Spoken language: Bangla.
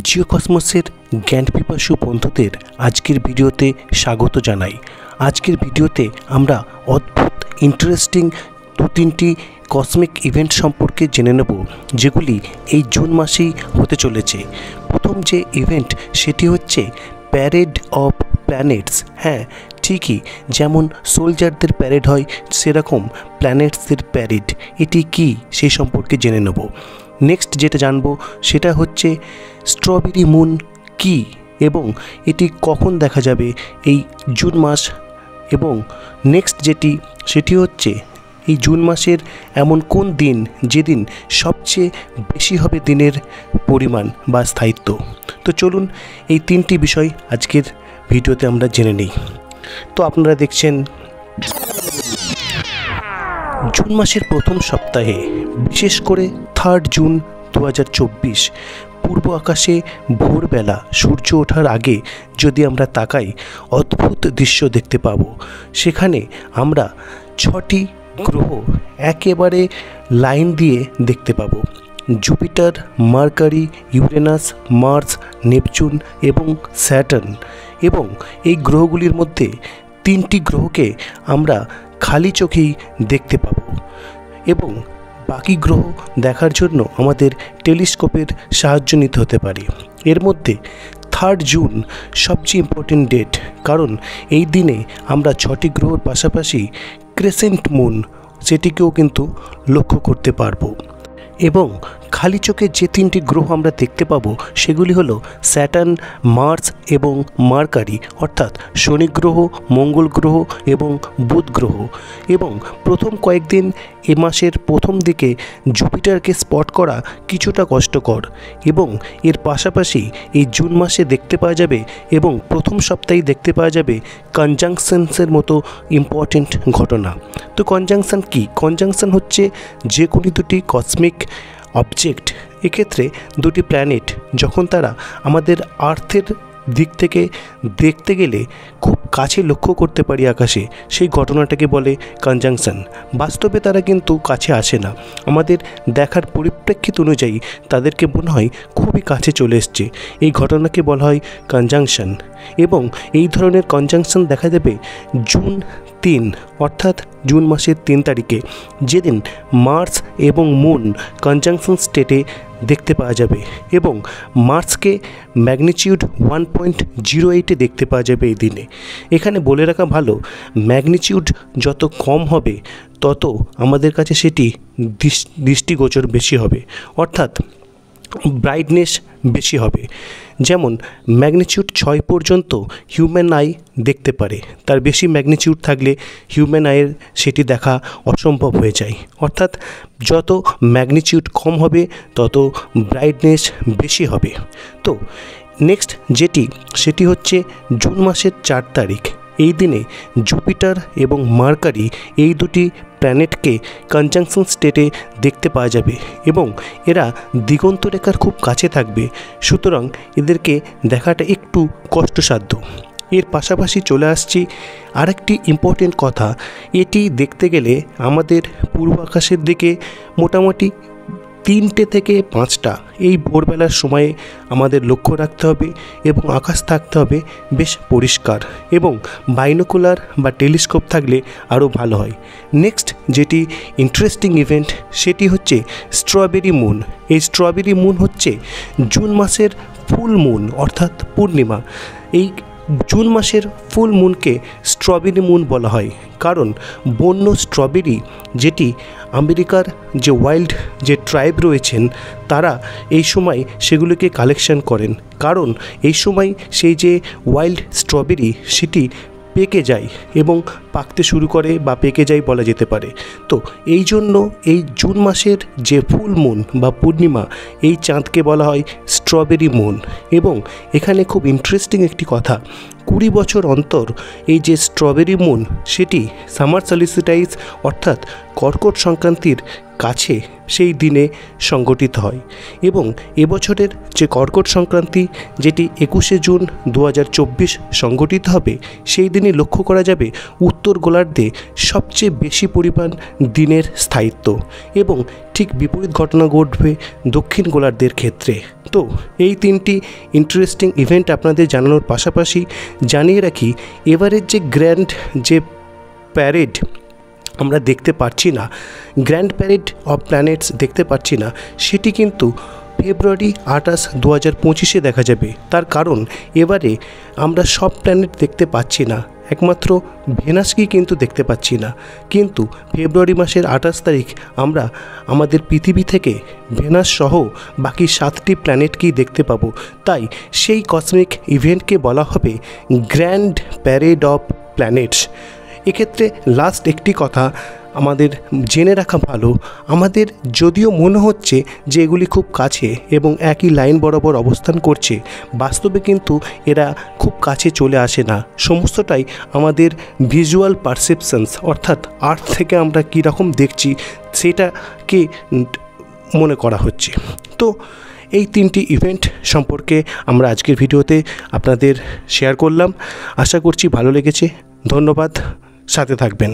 জিও কসমসের জ্ঞান পিপাসু বন্ধুদের আজকের ভিডিওতে স্বাগত জানাই। আজকের ভিডিওতে আমরা অদ্ভুত ইন্টারেস্টিং তিনটি কসমিক ইভেন্ট সম্পর্কে জেনে নেব, যেগুলি এই জুন মাসেই হতে চলেছে। প্রথম যে ইভেন্ট সেটি হচ্ছে প্যারেড অফ প্ল্যানেটস। হ্যাঁ, ঠিকই, যেমন সোলজারদের প্যারেড হয় সেরকম প্ল্যানেটসদের প্যারেড। এটি কি সেই সম্পর্কে জেনে নেব। নেক্সট যেটা জানবো সেটা হচ্ছে স্ট্রবেরি মুন কি এবং এটি কখন দেখা যাবে এই জুন মাস। এবং নেক্সট সেটি হচ্ছে এই জুন মাসের এমন কোন দিন যেদিন সবচেয়ে বেশি হবে দিনের পরিমাণ বা স্থায়িত্ব। তো চলুন এই তিনটি বিষয় আজকের ভিডিওতে আমরা জেনে নিই। তো আপনারা দেখছেন জুন মাসের প্রথম সপ্তাহে, বিশেষ করে 3 জুন 2024 পূর্ব আকাশে ভোরবেলা সূর্য ওঠার আগে যদি আমরা তাকাই, অদ্ভুত দৃশ্য দেখতে পাব। সেখানে আমরা 6টি গ্রহ একেবারে লাইন দিয়ে দেখতে পাব: Jupiter, Mercury, Uranus, Mars, Neptune এবং স্যাটার্ন। এবং এই গ্রহগুলির মধ্যে 3টি গ্রহকে আমরা খালি চোখেই দেখতে পাব এবং বাকি গ্রহ দেখার জন্য আমাদের টেলিস্কোপের সাহায্য নিতে হতে পারে। এর মধ্যে 3 জুন সবচেয়ে ইম্পর্টেন্ট ডেট, কারণ এই দিনে আমরা 6টি গ্রহর পাশাপাশি ক্রেসেন্ট মুন সেটিকেও কিন্তু লক্ষ্য করতে পারবো। এবং খালি চোখে যে 3টি গ্রহ আমরা দেখতে পাবো সেগুলি হলো স্যাটার্ন, মার্স এবং মার্কারি, অর্থাৎ শনি গ্রহ, মঙ্গল গ্রহ এবং বুধ গ্রহ। এবং প্রথম কয়েকদিন এ মাসের প্রথম দিকে জুপিটারকে স্পট করা কিছুটা কষ্টকর, এবং এর পাশাপাশি এই জুন মাসে দেখতে পাওয়া যাবে এবং প্রথম সপ্তাহে দেখতে পাওয়া যাবে কনজাংশনসের মতো ইম্পর্টেন্ট ঘটনা। তো কনজাংশন কি? কনজাংশন হচ্ছে যে কোনো দুটি কসমিক অবজেক্ট, এক্ষেত্রে দুটি প্ল্যানেট যখন তারা আমাদের আর্থের দিক থেকে দেখতে গেলে খুব কাছে লক্ষ্য করতে পারি আকাশে, সেই ঘটনাটাকে বলে কনজাংশন। বাস্তবে তারা কিন্তু কাছে আসে না, আমাদের দেখার পরিপ্রেক্ষিত অনুযায়ী তাদেরকে মনে হয় খুবই কাছে চলে এসছে। এই ঘটনাকে বলা হয় কনজাংশন। এবং এই ধরনের কনজাংশন দেখা যাবে জুন 3, অর্থাৎ জুন মাসের 3 তারিখে, যেদিন মার্স এবং মুন কনজাংশন স্টেটে দেখতে পাওয়া যাবে। এবং মার্সকে ম্যাগনিটিউড 1.08-এ দেখতে পাওয়া যাবে এই দিনে। এখানে বলে রাখা ভালো, ম্যাগনিটিউড যত কম হবে তত আমাদের কাছে সেটি দৃষ্টিগোচর বেশি হবে, অর্থাৎ ব্রাইটনেস বেশি হবে। যেমন ম্যাগনিটিউড 6 পর্যন্ত হিউম্যান আই দেখতে পারে, তার বেশি ম্যাগনিটিউড থাকলে হিউম্যান আইয়ের সেটি দেখা অসম্ভব হয়ে যায়। অর্থাৎ যত ম্যাগনিটিউড কম হবে তত ব্রাইটনেস বেশি হবে। তো নেক্সট সেটি হচ্ছে জুন মাসের 4 তারিখ। এই দিনে জুপিটার এবং মার্কারি এই দুটি প্ল্যানেটকে কনজাংশন স্টেটে দেখতে পাওয়া যাবে এবং এরা দিগন্ত রেখার খুব কাছে থাকবে, সুতরাং এদেরকে দেখাটা একটু কষ্টসাধ্য। এর পাশাপাশি চলে আসছি আরেকটি ইম্পর্টেন্ট কথা, এটি দেখতে গেলে আমাদের পূর্ব আকাশের দিকে মোটামুটি 3টে থেকে 5টা এই ভোরবেলার সময়ে আমাদের লক্ষ্য রাখতে হবে এবং আকাশ থাকতে হবে বেশ পরিষ্কার, এবং বাইনোকুলার বা টেলিস্কোপ থাকলে আরও ভালো হয়। নেক্সট ইন্টারেস্টিং ইভেন্ট সেটি হচ্ছে স্ট্রবেরি মুন। এই স্ট্রবেরি মুন হচ্ছে জুন মাসের ফুল মুন, অর্থাৎ পূর্ণিমা। এই জুন মাসের ফুল মুনকে স্ট্রবেরি মুন বলা হয়, কারণ বন্য স্ট্রবেরি, যেটি আমেরিকার যে ওয়াইল্ড যে ট্রাইব রয়েছেন তারা এই সময় সেগুলোকে কালেকশন করেন, কারণ এই সময় সেই যে ওয়াইল্ড স্ট্রবেরি সেটি পেকে যায় এবং পাকতে শুরু করে বা পেকে যায় বলা যেতে পারে। তো এই জন্য এই জুন মাসের যে ফুল মুন বা পূর্ণিমা, এই চাঁদকে বলা হয় স্ট্রবেরি মুন। এবং এখানে খুব ইন্টারেস্টিং একটি কথা, 20 বছর অন্তর এই যে স্ট্রবেরি মুন সেটি সামার সলিসিটাইজ, অর্থাৎ কর্কট সংক্রান্তির কাছে সেই দিনে সংগঠিত হয়। এবং এবছরের যে কর্কট সংক্রান্তি, যেটি 21শে জুন 2024 সংগঠিত হবে, সেই দিনে লক্ষ্য করা যাবে উত্তর গোলার্ধে সবচেয়ে বেশি পরিমাণ দিনের স্থায়িত্ব, এবং ঠিক বিপরীত ঘটনা ঘটবে দক্ষিণ গোলার্ধের ক্ষেত্রে। তো এই তিনটি ইন্টারেস্টিং ইভেন্ট আপনাদের জানানোর পাশাপাশি জানিয়ে রাখি, এবারের যে গ্র্যান্ড যে প্যারেড আমরা দেখতে পাচ্ছি না, গ্র্যান্ড প্যারেড অফ প্ল্যানেটস দেখতে পাচ্ছি না, সেটি কিন্তু ফেব্রুয়ারি 28, 2025 দেখা যাবে। তার কারণ এবারে আমরা সব প্ল্যানেট দেখতে পাচ্ছি না, একমাত্র ভেনাসকেই কিন্তু দেখতে পাচ্ছি না। কিন্তু ফেব্রুয়ারি মাসের 28 তারিখ আমরা আমাদের পৃথিবী থেকে ভেনাস সহ বাকি 7টি প্ল্যানেটকেই দেখতে পাবো। তাই সেই কসমিক ইভেন্টকে বলা হবে গ্র্যান্ড প্যারেড অফ প্ল্যানেটস। এক্ষেত্রে লাস্ট একটি কথা আমাদের জেনে রাখা ভালো, আমাদের যদিও মনে হচ্ছে যে এগুলি খুব কাছে এবং একই লাইন বরাবর অবস্থান করছে, বাস্তবে কিন্তু এরা খুব কাছে চলে আসে না। সমস্তটাই আমাদের ভিজুয়াল পারসেপশনস, অর্থাৎ আর্থ থেকে আমরা কীরকম দেখছি সেটাকে মনে করা হচ্ছে। তো এই তিনটি ইভেন্ট সম্পর্কে আমরা আজকের ভিডিওতে আপনাদের শেয়ার করলাম। আশা করছি ভালো লেগেছে। ধন্যবাদ, সাথে থাকবেন।